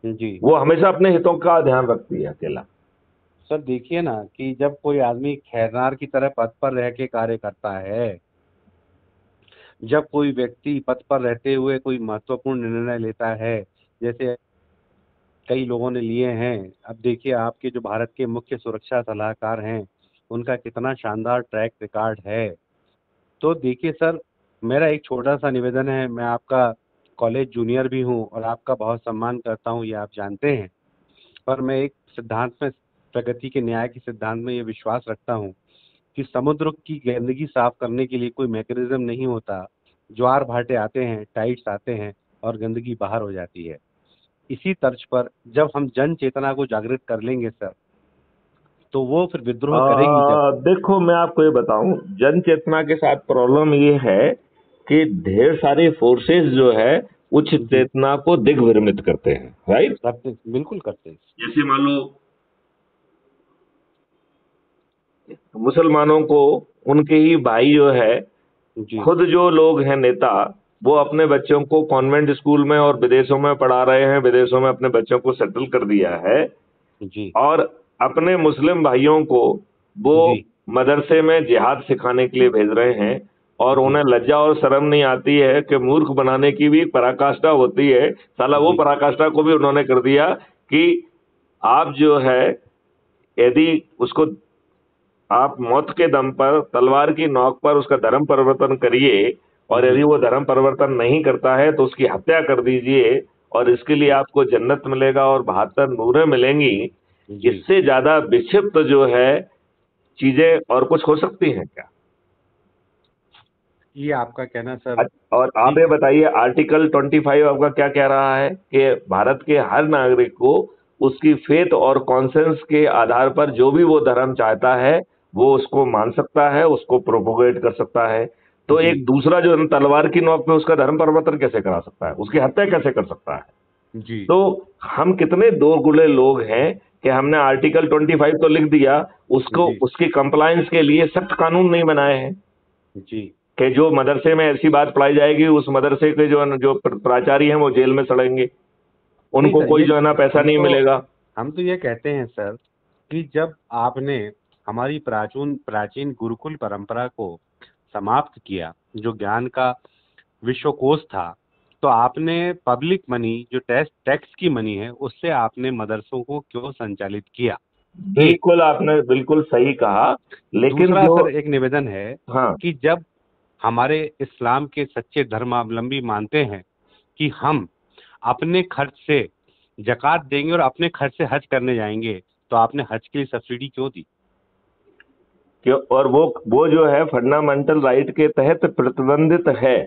जी वो हमेशा अपने हितों का ध्यान रखती है अकेला। सर, देखिए ना कि जब कोई आदमी खैरनार की तरह पद पर रह के कार्य करता है, जब कोई व्यक्ति पद पर रहते हुए कोई महत्वपूर्ण निर्णय लेता है, जैसे कई लोगों ने लिए हैं। अब देखिए, आपके जो भारत के मुख्य सुरक्षा सलाहकार हैं, उनका कितना शानदार ट्रैक रिकॉर्ड है। तो देखिए सर, मेरा एक छोटा-सा निवेदन है। मैं आपका कॉलेज जूनियर भी हूँ और आपका बहुत सम्मान करता हूँ, ये आप जानते हैं। पर मैं एक सिद्धांत में, प्रगति के न्याय के सिद्धांत में ये विश्वास रखता हूँ कि समुद्र की गंदगी साफ करने के लिए कोई मैकेनिज्म नहीं होता। ज्वार-भाटे आते हैं, टाइड्स आते हैं और गंदगी बाहर हो जाती है। इसी तर्ज पर जब हम जन चेतना को जागृत कर लेंगे सर, तो वो फिर विद्रोह करेगी जब। देखो, मैं आपको ये बताऊं, जन चेतना के साथ प्रॉब्लम ये है कि ढेर सारे फोर्सेस जो है उच्च जी, चेतना को दिग्भ्रमित करते हैं, राइट? करते बिल्कुल करते हैं। जैसे मान लो मुसलमानों को उनके ही भाई जो है, जी, खुद जो लोग हैं नेता, वो अपने बच्चों को कॉन्वेंट स्कूल में और विदेशों में पढ़ा रहे हैं, विदेशों में अपने बच्चों को सेटल कर दिया है, जी, और अपने मुस्लिम भाइयों को वो जी, मदरसे में जिहाद सिखाने के लिए भेज रहे हैं, और जी, उन्हें लज्जा और शर्म नहीं आती है कि मूर्ख बनाने की भी पराकाष्ठा होती है। साला वो जी, पराकाष्ठा को भी उन्होंने कर दिया कि आप जो है, यदि उसको आप मौत के दम पर तलवार की नोक पर उसका धर्म परिवर्तन करिए, और यदि जी, वो धर्म परिवर्तन नहीं करता है तो उसकी हत्या कर दीजिए, और इसके लिए आपको जन्नत मिलेगा और 72 नूरें मिलेंगी। जी। इससे ज्यादा विक्षिप्त जो है चीजें और कुछ हो सकती हैं क्या? ये आपका कहना सर और आप ठीक ये है। बताइए, आर्टिकल 25 आपका क्या कह रहा है कि भारत के हर नागरिक को उसकी फेथ और कॉन्सेंस के आधार पर जो भी वो धर्म चाहता है वो उसको मान सकता है, उसको प्रोपोगेट कर सकता है। तो जी, एक दूसरा जो है तलवार की नोक पे उसका धर्म परिवर्तन कैसे करा सकता है, उसकी हत्या कैसे कर सकता है? जी, तो हम कितने दोगुले लोग हैं कि हमने आर्टिकल 25 तो लिख दिया, उसको जी, उसकी कंप्लायंस के लिए सख्त कानून नहीं बनाए हैं जी। कि जो मदरसे में ऐसी बात पढ़ाई जाएगी उस मदरसे के जो प्राचार्य हैं वो जेल में सड़ेंगे, नहीं उनको सर, कोई ये जो है ना पैसा हम नहीं तो मिलेगा। हम तो ये कहते हैं सर कि जब आपने हमारी प्राचीन प्राचीन गुरुकुल परंपरा को समाप्त किया, जो ज्ञान का विश्वकोश था, तो आपने पब्लिक मनी, जो टैक्स टैक्स की मनी है, उससे आपने मदरसों को क्यों संचालित किया? एक बिल्कुल, आपने बिल्कुल सही कहा, लेकिन दूसरा जो सर एक निवेदन है हाँ, कि जब हमारे इस्लाम के सच्चे धर्मावलंबी मानते हैं कि हम अपने खर्च से ज़कात देंगे और अपने खर्च से हज करने जाएंगे, तो आपने हज के लिए सब्सिडी क्यों दी? क्यों? और वो जो है फंडामेंटल राइट के तहत प्रतिबंधित है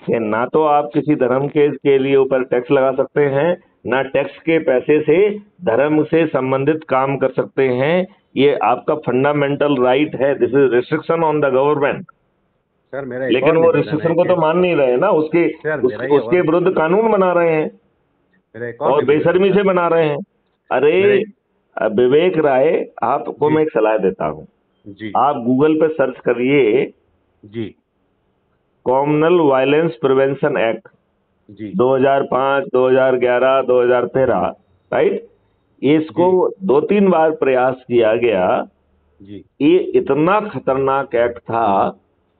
कि ना तो आप किसी धर्म के लिए ऊपर टैक्स लगा सकते हैं, ना टैक्स के पैसे से धर्म से संबंधित काम कर सकते हैं। ये आपका फंडामेंटल राइट है, this is restriction on the government. Sir मेरा एक लेकिन और वो निवेदन रिस्ट्रिक्शन है को कि तो मान नहीं रहे ना, उसके सर उसके विरुद्ध कानून बना रहे हैं मेरा एक और और निवेदन है बेशर्मी से सर। बना रहे हैं। अरे विवेक राय, आपको जी मैं एक सलाह देता हूँ, जी आप गूगल पे सर्च करिए जी कॉमनल वायलेंस प्रिवेंशन एक्ट जी 2005, 2011, 2013, राइट। इसको जी 2-3 बार प्रयास किया गया। जी ये इतना खतरनाक एक्ट था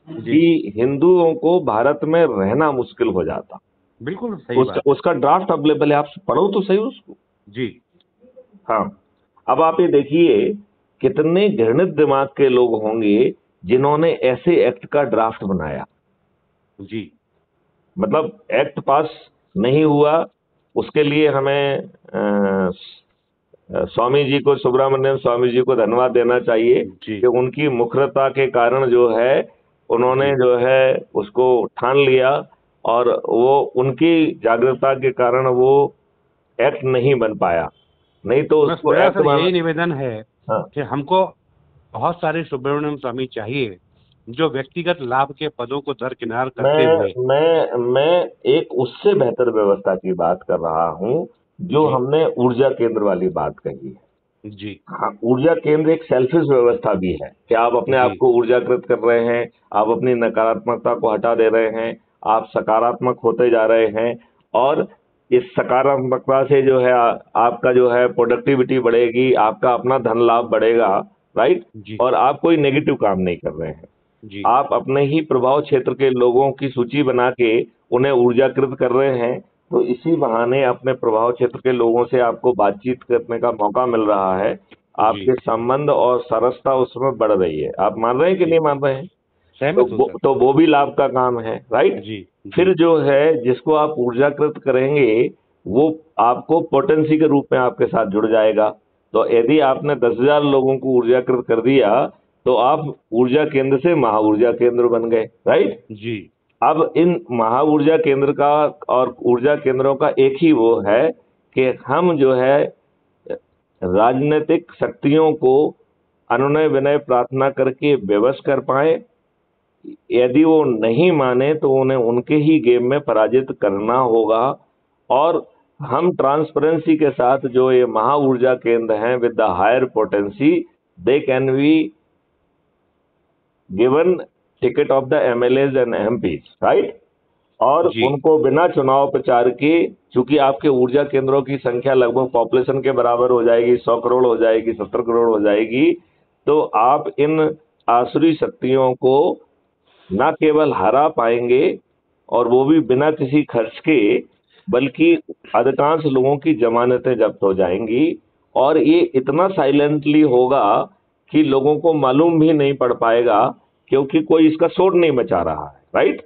जी कि हिंदुओं को भारत में रहना मुश्किल हो जाता। बिल्कुल सही उसका बात है। उसका ड्राफ्ट अवेलेबल है, आप पढ़ो तो सही उसको। जी हाँ, अब आप ये देखिए कितने घृणित दिमाग के लोग होंगे जिन्होंने ऐसे एक्ट का ड्राफ्ट बनाया। जी मतलब एक्ट पास नहीं हुआ, उसके लिए हमें स्वामी जी को, सुब्रमण्यम स्वामी जी को धन्यवाद देना चाहिए जी कि उनकी मुखरता के कारण जो है उन्होंने जी जो है उसको ठान लिया, और वो उनकी जागरूकता के कारण वो एक्ट नहीं बन पाया, नहीं तो बस उसको मेरा एक्ट सर बना। यही निवेदन है हाँ, कि हमको बहुत सारे सुब्रमण्यम स्वामी चाहिए जो व्यक्तिगत लाभ के पदों को दरकिनार करते हुए। मैं एक उससे बेहतर व्यवस्था की बात कर रहा हूं जो जी हमने ऊर्जा केंद्र वाली बात कही है। जी हाँ, ऊर्जा केंद्र एक सेल्फिश व्यवस्था भी है कि आप अपने आप जी को ऊर्जाकृत कर रहे हैं, आप अपनी नकारात्मकता को हटा दे रहे हैं, आप सकारात्मक होते जा रहे हैं, और इस सकारात्मकता से जो है आपका जो है प्रोडक्टिविटी बढ़ेगी, आपका अपना धन लाभ बढ़ेगा, राइट। जी और आप कोई नेगेटिव काम नहीं कर रहे हैं, जी आप अपने ही प्रभाव क्षेत्र के लोगों की सूची बना के उन्हें ऊर्जाकृत कर रहे हैं। तो इसी बहाने अपने प्रभाव क्षेत्र के लोगों से आपको बातचीत करने का मौका मिल रहा है, जी आपके संबंध और सरसता उसमें बढ़ रही है। आप मान रहे हैं कि जी नहीं मान रहे हैं? तो सहमत हूँ सर। तो वो भी लाभ का काम है, राइट। जी जी फिर जो है जिसको आप ऊर्जाकृत करेंगे वो आपको पोटेंसी के रूप में आपके साथ जुड़ जाएगा। तो यदि आपने 10,000 लोगों को ऊर्जाकृत कर दिया तो आप ऊर्जा केंद्र से महा ऊर्जा केंद्र बन गए, राइट। जी अब इन महा ऊर्जा केंद्र का और ऊर्जा केंद्रों का एक ही वो है कि हम जो है राजनीतिक शक्तियों को अनुनय विनय प्रार्थना करके विवश कर पाए। यदि वो नहीं माने तो उन्हें उनके ही गेम में पराजित करना होगा। और हम ट्रांसपेरेंसी के साथ जो ये महा ऊर्जा केंद्र हैं with the higher potency, they can be given ticket of the MLAs and MPs, right. और जी उनको बिना चुनाव प्रचार के, चूंकि आपके ऊर्जा केंद्रों की संख्या लगभग पॉपुलेशन के बराबर हो जाएगी, 100 करोड़ हो जाएगी, 70 करोड़ हो जाएगी, तो आप इन आसुरी शक्तियों को ना केवल हरा पाएंगे और वो भी बिना किसी खर्च के, बल्कि अधिकांश लोगों की जमानतें जब्त हो जाएंगी। और ये इतना साइलेंटली होगा कि लोगों को मालूम भी नहीं पड़ पाएगा, क्योंकि कोई इसका शोर नहीं मचा रहा है, राइट।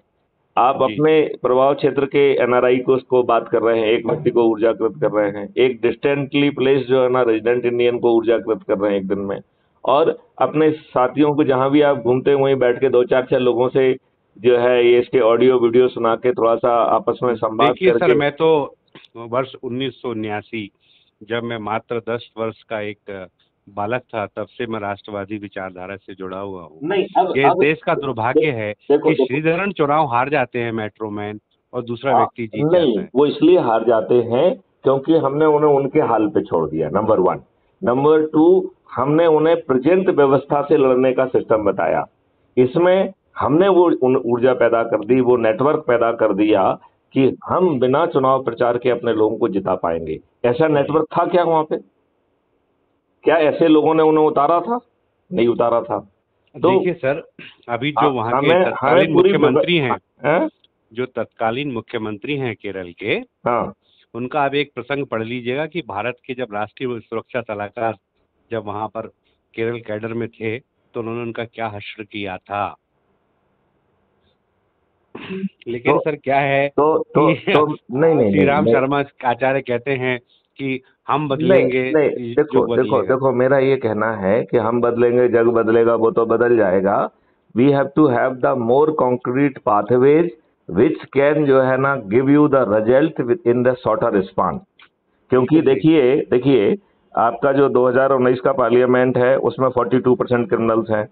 आप जी अपने प्रभाव क्षेत्र के एनआरआई को उसको बात कर रहे हैं, एक व्यक्ति को ऊर्जाकृत कर रहे हैं, एक डिस्टेंटली प्लेस जो है ना रेजिडेंट इंडियन को ऊर्जाकृत कर रहे हैं एक दिन में। और अपने साथियों को जहां भी आप घूमते वहीं बैठ के 2-4-6 लोगों से जो है ये इसके ऑडियो वीडियो सुना के थोड़ा सा आपस में संवाद देखिए सर, करके। मैं तो वर्ष 1979 जब मैं मात्र 10 वर्ष का एक बालक था तब से मैं राष्ट्रवादी विचारधारा से जुड़ा हुआ हूँ। नहीं, ये इस अब देश का दुर्भाग्य है देखो कि देखो श्रीधरन चुनाव हार जाते हैं मेट्रो मैन और दूसरा व्यक्ति जीत नहीं, जाता है। वो इसलिए हार जाते हैं क्योंकि हमने उन्हें उनके हाल पे छोड़ दिया, नंबर 1। नंबर 2, हमने उन्हें प्रेजेंट व्यवस्था से लड़ने का सिस्टम बताया। इसमें हमने वो ऊर्जा पैदा कर दी, वो नेटवर्क पैदा कर दिया कि हम बिना चुनाव प्रचार के अपने लोगों को जिता पाएंगे। ऐसा नेटवर्क था क्या वहां पे? क्या ऐसे लोगों ने उन्हें उतारा था? नहीं उतारा था। तो देखिए सर, अभी जो वहाँ के हमें हमें तत्कालीन पूरी मुख्यमंत्री हैं, हैं? जो तत्कालीन मुख्यमंत्री हैं केरल के, हाँ, उनका आप एक प्रसंग पढ़ लीजिएगा कि भारत के जब राष्ट्रीय सुरक्षा सलाहकार जब वहां पर केरल कैडर में थे तो उन्होंने उनका क्या हश्र किया था। लेकिन तो सर क्या है कि नहीं नहीं श्री नहीं राम नहीं शर्मा आचार्य कहते हैं कि हम नहीं बदलेंगे, नहीं, देखो युग देखो बदलेगा। देखो, मेरा ये कहना है कि हम बदलेंगे, जग बदलेगा, वो तो बदल जाएगा। We have to have the more concrete pathways which can जो है ना give you the result within the shorter span. क्योंकि बिल्कुल सही। देखिए देखिए आपका जो 2019 का पार्लियामेंट है उसमें 42% क्रिमिनल्स हैं,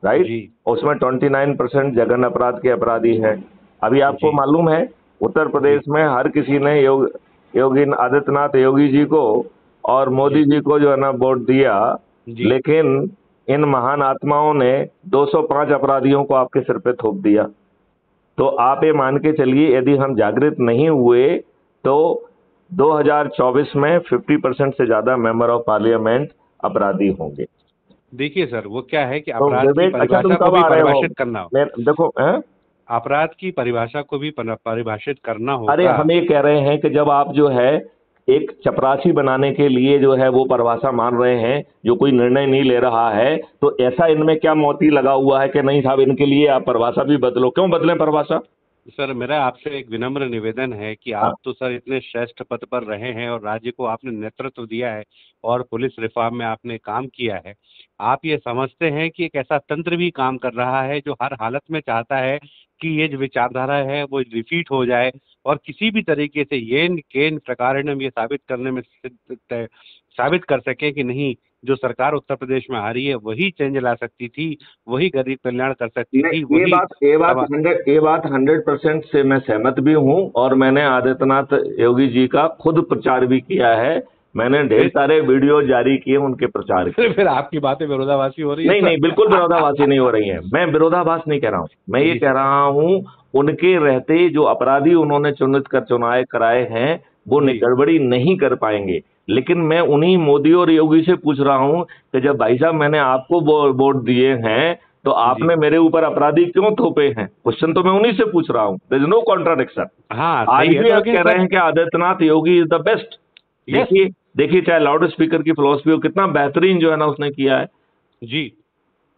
राइट। जी उसमें 29% जघन्य अपराध के अपराधी हैं। अभी आपको जी मालूम है उत्तर प्रदेश जी में हर किसी ने योगी आदित्यनाथ योगी जी को और मोदी जी जी को जो है ना वोट दिया, जी लेकिन इन महान आत्माओं ने 205 अपराधियों को आपके सिर पे थोप दिया। तो आप ये मान के चलिए यदि हम जागृत नहीं हुए तो 2024 में 50% से ज्यादा मेंबर ऑफ पार्लियामेंट अपराधी होंगे। देखिए सर, वो क्या है कि तो अपराध की विवेक, अच्छा तुम परिभाषा को कब भी आ रहे हो? परिभाषित करना हो। मैं देखो अपराध की परिभाषा को भी परिभाषित करना अरे होगा। हम ये कह रहे हैं कि जब आप जो है एक चपरासी बनाने के लिए जो है वो परिभाषा मान रहे हैं, जो कोई निर्णय नहीं ले रहा है, तो ऐसा इनमें क्या मोती लगा हुआ है कि नहीं साहब इनके लिए आप परिभाषा भी बदलो? क्यों बदलें परिभाषा? सर, मेरा आपसे एक विनम्र निवेदन है कि हाँ। आप तो सर इतने श्रेष्ठ पद पर रहे हैं और राज्य को आपने नेतृत्व दिया है और पुलिस रिफॉर्म में आपने काम किया है। आप ये समझते हैं कि एक ऐसा तंत्र भी काम कर रहा है जो हर हालत में चाहता है कि ये जो विचारधारा है वो रिपीट हो जाए और किसी भी तरीके से येन केन प्रकारेण हम ये साबित करने में साबित कर सकें कि नहीं, जो सरकार उत्तर प्रदेश में आ रही है वही चेंज ला सकती थी, वही गरीब कल्याण कर सकती थी, नहीं, वही ये बात 100% से मैं सहमत भी हूं और मैंने आदित्यनाथ योगी जी का खुद प्रचार भी किया है। मैंने ढेर सारे वीडियो जारी किए उनके प्रचार के। फिर आपकी बातें विरोधाभासी हो रही है नहीं सर। नहीं, बिल्कुल विरोधाभासी नहीं हो रही हैं। मैं विरोधाभास नहीं कह रहा हूं, मैं ये जी कह सर। रहा हूं उनके रहते जो अपराधी उन्होंने चुनित कर चुनाव कराए हैं वो जी गड़बड़ी नहीं कर पाएंगे। लेकिन मैं उन्हीं मोदी और योगी से पूछ रहा हूं कि जब भाई साहब मैंने आपको वोट दिए हैं तो जी आपने मेरे ऊपर अपराधी क्यों थोपे हैं? क्वेश्चन तो मैं उन्हीं से पूछ रहा हूं। There is no contradiction. हाँ, आज सही है भी तो आप लेकिन कह रहे सर। हैं कि Adityanath Yogi is the best. Yes. देखिए देखिए, चाहे लाउड स्पीकर की फिलोसफी हो, कितना बेहतरीन जो है ना उसने किया है। जी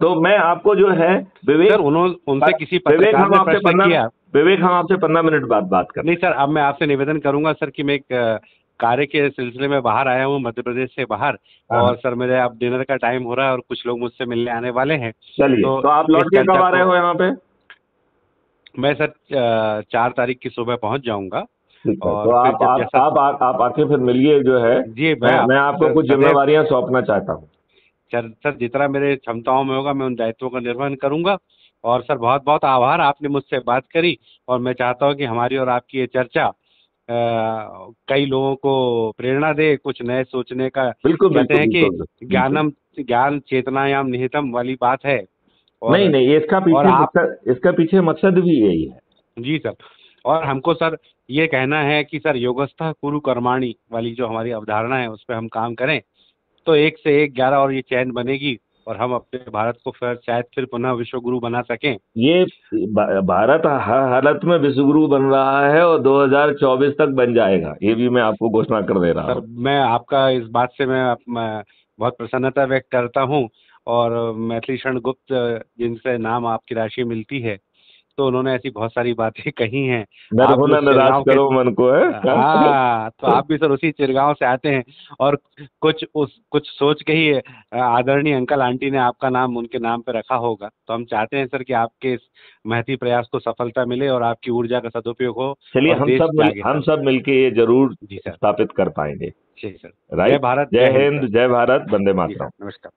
तो मैं आपको जो है सर, विवेक, उन्होंने उनसे किसी विवेक पत्रकार हम ने आपसे प्रश्न 15 किया। विवेक हम आपसे 15 मिनट बाद बात करते नहीं सर, अब मैं आपसे निवेदन करूंगा सर कि मैं एक कार्य के सिलसिले में बाहर आया हूँ, मध्य प्रदेश से बाहर। हैं। हाँ, और सर मेरे अब डिनर का टाइम हो रहा है और कुछ लोग मुझसे मिलने आने वाले हैं। चलिए तो तो आप इस लौट के चर्चा कब आ रहे को हो यहाँ पे? मैं सर 4 तारीख की सुबह पहुंच जाऊंगा। ठीक है, तो और फिर जब जैसा आप आके फिर मिलिए जो है। जी मैं आपको कुछ सदैव जिम्मेवारियां सौंपना चाहता हूँ। सर जितना मेरे क्षमताओं में होगा मैं उन दायित्वों का निर्वहन करूंगा। और सर बहुत बहुत आभार, आपने मुझसे बात करी। और मैं चाहता हूं कि हमारी और आपकी ये चर्चा कई लोगों को प्रेरणा दे, कुछ नए सोचने का। बिल्कुल कहते बिल्कुल हैं कि बिल्कुल बिल्कुल। ज्ञान चेतनायाम निहितम वाली बात है। नहीं और नहीं, और आप इसका पीछे मकसद भी यही है। जी सर। और हमको सर ये कहना है कि सर योगस्थः कुरु कर्माणि वाली जो हमारी अवधारणा है उस पर हम काम करें तो एक से एक 11 और ये चैन बनेगी और हम अपने भारत को फिर शायद फिर पुनः विश्व गुरु बना सकें। ये भारत हर हालत में विश्वगुरु बन रहा है और 2024 तक बन जाएगा, ये भी मैं आपको घोषणा कर दे रहा सर हूँ। मैं आपका इस बात से मैं बहुत प्रसन्नता व्यक्त करता हूँ। और मैथिली शरण गुप्त जिनसे नाम आपकी राशि मिलती है तो उन्होंने ऐसी बहुत सारी बातें कही हैं। मेरे आप को भी ना उस निराश चिरगांव के करो मन को है। हाँ, तो आप भी सर उसी चिरगांव से आते हैं। और कुछ सोच के ही आदरणीय अंकल आंटी ने आपका नाम उनके नाम पे रखा होगा। तो हम चाहते हैं सर कि आपके इस महती प्रयास को सफलता मिले और आपकी ऊर्जा का सदुपयोग हो चलिए और देश जागे हम सर। सब मिलके ये जरूर जी सर। स्थापित कर पाएंगे। जी सर। जय राइट। भारत, जय जय हिंद सर। हिंद, जय भारत, वंदे जी मातरम। सर, नमस्कार।